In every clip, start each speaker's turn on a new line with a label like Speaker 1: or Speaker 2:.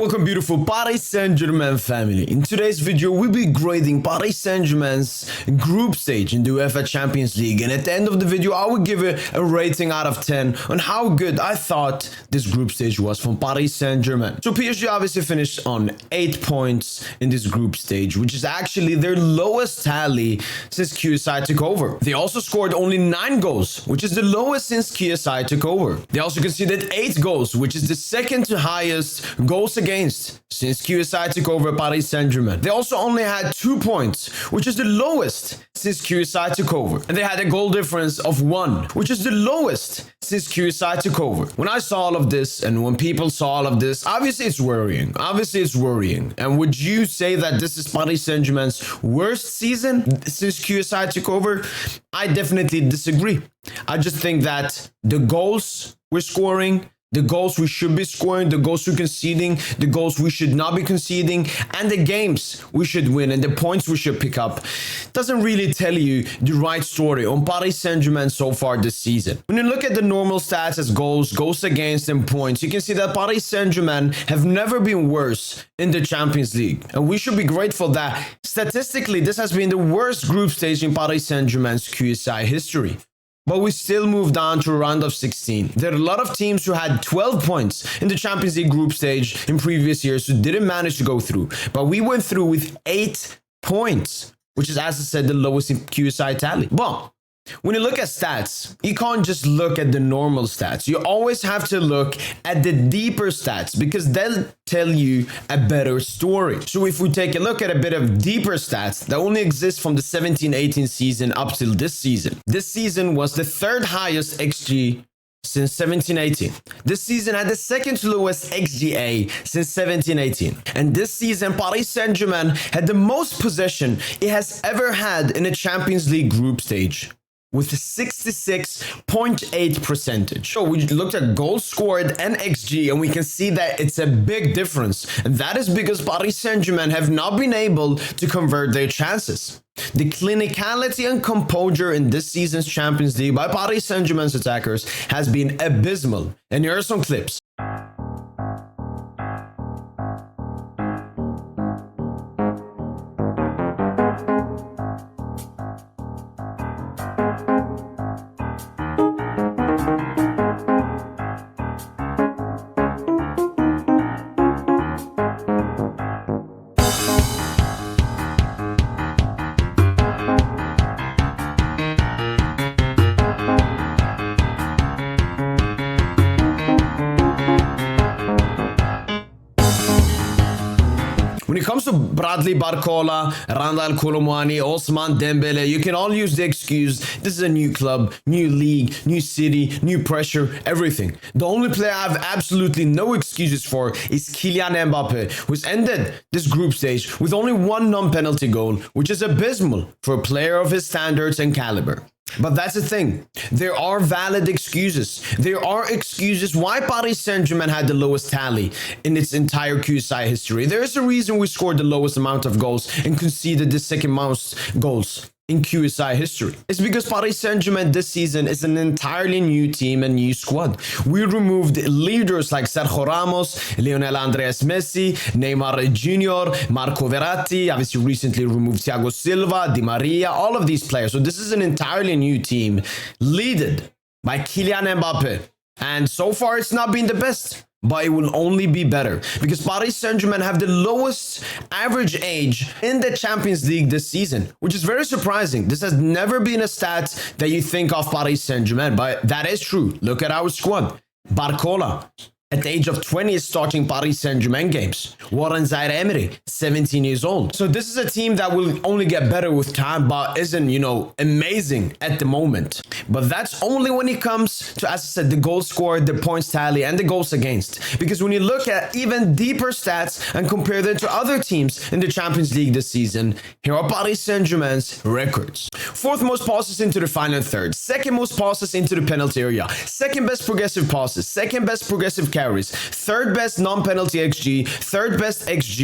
Speaker 1: Welcome beautiful Paris Saint-Germain family. In today's video, we'll be grading Paris Saint-Germain's group stage in the UEFA Champions League, and at the end of the video, I will give it a rating out of 10 on how good I thought this group stage was from Paris Saint-Germain. So PSG obviously finished on 8 points in this group stage, which is actually their lowest tally since QSI took over. They also scored only 9 goals, which is the lowest since QSI took over. They also conceded 8 goals, which is the second to highest goals against since QSI took over Paris Saint-Germain. They also only had 2 points, which is the lowest since QSI took over. And they had a goal difference of 1, which is the lowest since QSI took over. When I saw all of this, and when people saw all of this, obviously it's worrying. And would you say that this is Paris Saint-Germain's worst season since QSI took over? I definitely disagree. I just think that the goals we're scoring, the goals we should be scoring, the goals we're conceding, the goals we should not be conceding, and the games we should win and the points we should pick up doesn't really tell you the right story on Paris Saint-Germain so far this season. When you look at the normal stats as goals, goals against, and points, you can see that Paris Saint-Germain have never been worse in the Champions League. And we should be grateful that statistically this has been the worst group stage in Paris Saint-Germain's QSI history. But we still moved on to a round of 16. There are a lot of teams who had 12 points in the Champions League group stage in previous years who didn't manage to go through. But we went through with 8 points, which is, as I said, the lowest in QSI tally. Well, when you look at stats, you can't just look at the normal stats. You always have to look at the deeper stats because they'll tell you a better story. So if we take a look at a bit of deeper stats that only exist from the 17-18 season up till this season was the third highest XG since 17-18. This season had the second lowest XGA since 17-18. And this season, Paris Saint-Germain had the most possession it has ever had in a Champions League group stage, with a 66.8 percentage. So we looked at goals scored and XG, and we can see that it's a big difference. And that is because Paris Saint-Germain have not been able to convert their chances. The clinicality and composure in this season's Champions League by Paris Saint-Germain's attackers has been abysmal. And here are some clips. When it comes to Bradley Barcola, Randal Colomwani, Osman Dembele, you can all use the excuse, this is a new club, new league, new city, new pressure, everything. The only player I have absolutely no excuses for is Kylian Mbappe, who's ended this group stage with only 1 non-penalty goal, which is abysmal for a player of his standards and caliber. But that's the thing. There are valid excuses. There are excuses why Paris Saint-Germain had the lowest tally in its entire QSI history. There is a reason we scored the lowest amount of goals and conceded the second most goals in QSI history. It's because Paris Saint-Germain this season is an entirely new team and new squad. We removed leaders like Sergio Ramos, Lionel Andres Messi, Neymar Jr., Marco Verratti, obviously recently removed Thiago Silva, Di Maria, all of these players. So this is an entirely new team, led by Kylian Mbappe. And so far it's not been the best, but it will only be better because Paris Saint-Germain have the lowest average age in the Champions League this season, which is very surprising. This has never been a stat that you think of Paris Saint-Germain, but that is true. Look at our squad. Barcola, at the age of 20, is starting Paris Saint-Germain games. Warren Zaire-Emery, 17 years old. So this is a team that will only get better with time, but isn't, amazing at the moment. But that's only when it comes to, as I said, the goals scored, the points tally, and the goals against. Because when you look at even deeper stats and compare them to other teams in the Champions League this season, here are Paris Saint-Germain's records. 4th most passes into the final third, 2nd most passes into the penalty area, 2nd best progressive passes, 2nd best progressive carries, third best non-penalty XG, third best XG,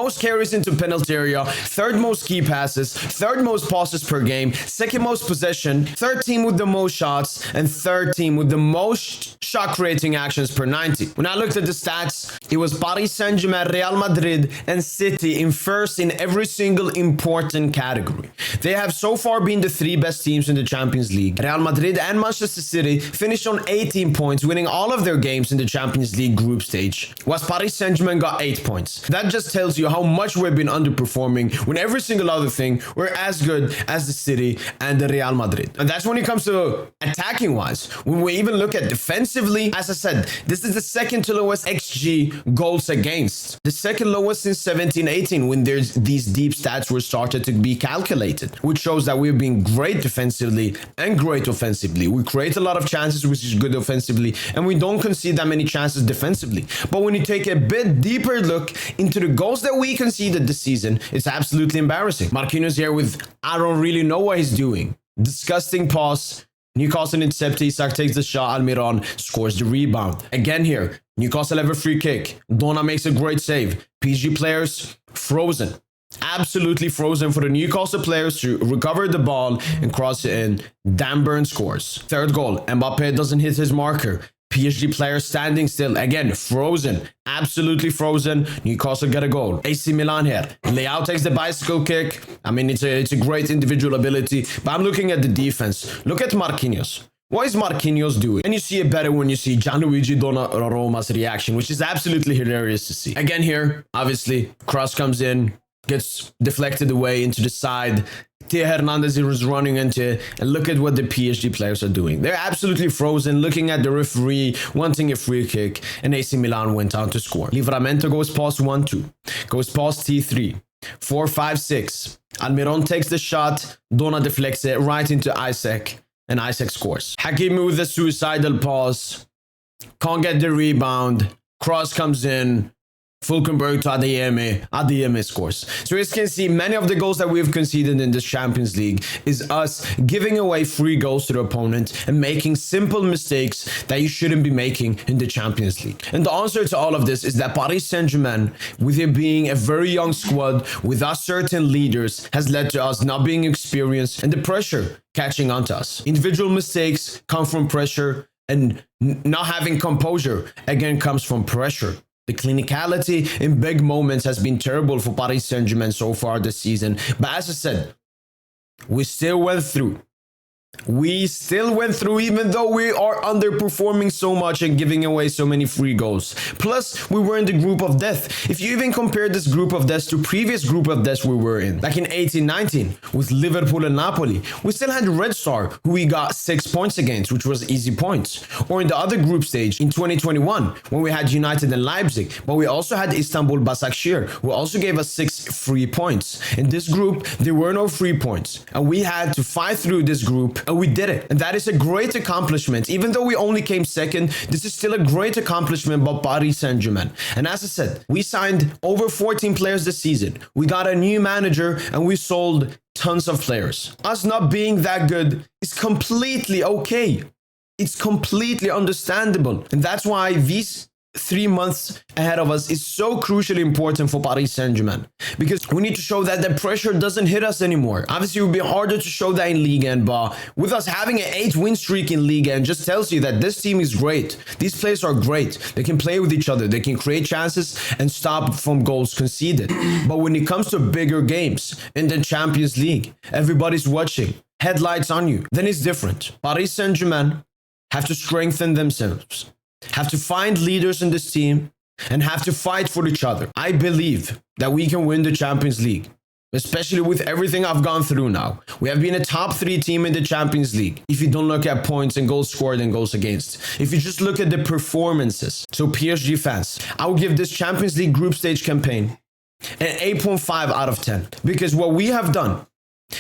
Speaker 1: most carries into penalty area, third most key passes, third most passes per game, second most possession, third team with the most shots, and third team with the most shot creating actions per 90. When I looked at the stats, it was Paris Saint-Germain, Real Madrid, and City in first in every single important category. They have so far been the three best teams in the Champions League. Real Madrid and Manchester City finished on 18 points, winning all of their games in the Champions League group stage, whilst Paris Saint-Germain got 8 points. That just tells you how much we've been underperforming when every single other thing we're as good as the City and the Real Madrid. And that's when it comes to attacking wise. When we even look at defensively, as I said, this is the second to lowest XG goals against. The second lowest since 17-18 when there's these deep stats were started to be calculated, which shows that we've been great defensively and great offensively. We create a lot of chances, which is good offensively, and we don't concede that many chances defensively. But when you take a bit deeper look into the goals that we conceded this season, it's absolutely embarrassing. Marquinhos here with, I don't really know what he's doing. Disgusting pass. Newcastle intercept, Isak takes the shot, Almiron scores the rebound. Again here, Newcastle have a free kick. Dona makes a great save. PSG players frozen. Absolutely frozen for the Newcastle players to recover the ball and cross it in. Dan Burn scores. Third goal, Mbappe doesn't hit his marker. PSG players standing still. Again, frozen. Absolutely frozen. Newcastle get a goal. AC Milan here. Leao takes the bicycle kick. I mean, it's a great individual ability. But I'm looking at the defense. Look at Marquinhos. What is Marquinhos doing? And you see it better when you see Gianluigi Donnarumma's reaction, which is absolutely hilarious to see. Again here, obviously, cross comes in, gets deflected away into the side. Theo Hernandez is running into, and look at what the PSG players are doing. They're absolutely frozen, looking at the referee, wanting a free kick, and AC Milan went on to score. Livramento goes past 1-2, goes past T3, 4-5-6. Almiron takes the shot, Dona deflects it right into Isak, and Isak scores. Hakimi with the suicidal pass, can't get the rebound, cross comes in, Fulkenberg to Adeyemi scores. So as you can see, many of the goals that we've conceded in this Champions League is us giving away free goals to the opponent and making simple mistakes that you shouldn't be making in the Champions League. And the answer to all of this is that Paris Saint-Germain, with it being a very young squad without certain leaders, has led to us not being experienced and the pressure catching on to us. Individual mistakes come from pressure, and not having composure again comes from pressure. The clinicality in big moments has been terrible for Paris Saint-Germain so far this season. But as I said, we still went through. We still went through even though we are underperforming so much and giving away so many free goals. Plus, we were in the group of death. If you even compare this group of death to previous group of death we were in, like in 18-19 with Liverpool and Napoli, we still had Red Star, who we got 6 points against, which was easy points. Or in the other group stage in 2021, when we had United and Leipzig, but we also had Istanbul Başakşehir, who also gave us 6 free points. In this group, there were no free points, and we had to fight through this group. And we did it. And that is a great accomplishment. Even though we only came second, this is still a great accomplishment by Paris Saint-Germain. And as I said, we signed over 14 players this season. We got a new manager and we sold tons of players. Us not being that good is completely okay. It's completely understandable. And that's why these 3 months ahead of us is so crucially important for Paris Saint-Germain, because we need to show that the pressure doesn't hit us anymore. Obviously, it would be harder to show that in Ligue 1, but with us having an 8-win streak in Ligue 1 just tells you that this team is great. These players are great. They can play with each other. They can create chances and stop from goals conceded. But when it comes to bigger games in the Champions League, everybody's watching, headlights on you, then it's different. Paris Saint-Germain have to strengthen themselves, have to find leaders in this team, and have to fight for each other. I believe that we can win the Champions League, especially with everything I've gone through now. We have been a top 3 team in the Champions League, if you don't look at points and goals scored and goals against. If you just look at the performances. So PSG fans, I will give this Champions League group stage campaign an 8.5 out of 10. Because what we have done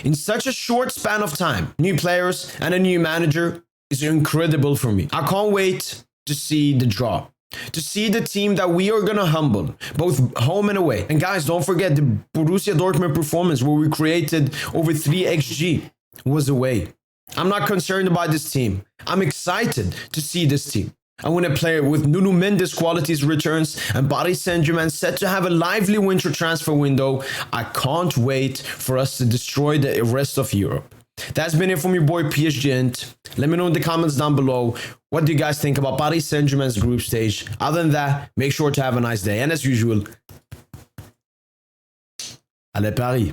Speaker 1: in such a short span of time, new players and a new manager, is incredible for me. I can't wait to see the draw, to see the team that we are going to humble, both home and away. And guys, don't forget the Borussia Dortmund performance where we created over 3 XG was away. I'm not concerned about this team. I'm excited to see this team. And when a player with Nuno Mendes qualities returns and Paris Saint-Germain set to have a lively winter transfer window, I can't wait for us to destroy the rest of Europe. That's been it from your boy PSG Int. Let me know in the comments down below, what do you guys think about Paris Saint-Germain's group stage? Other than that, make sure to have a nice day. And as usual, allez Paris!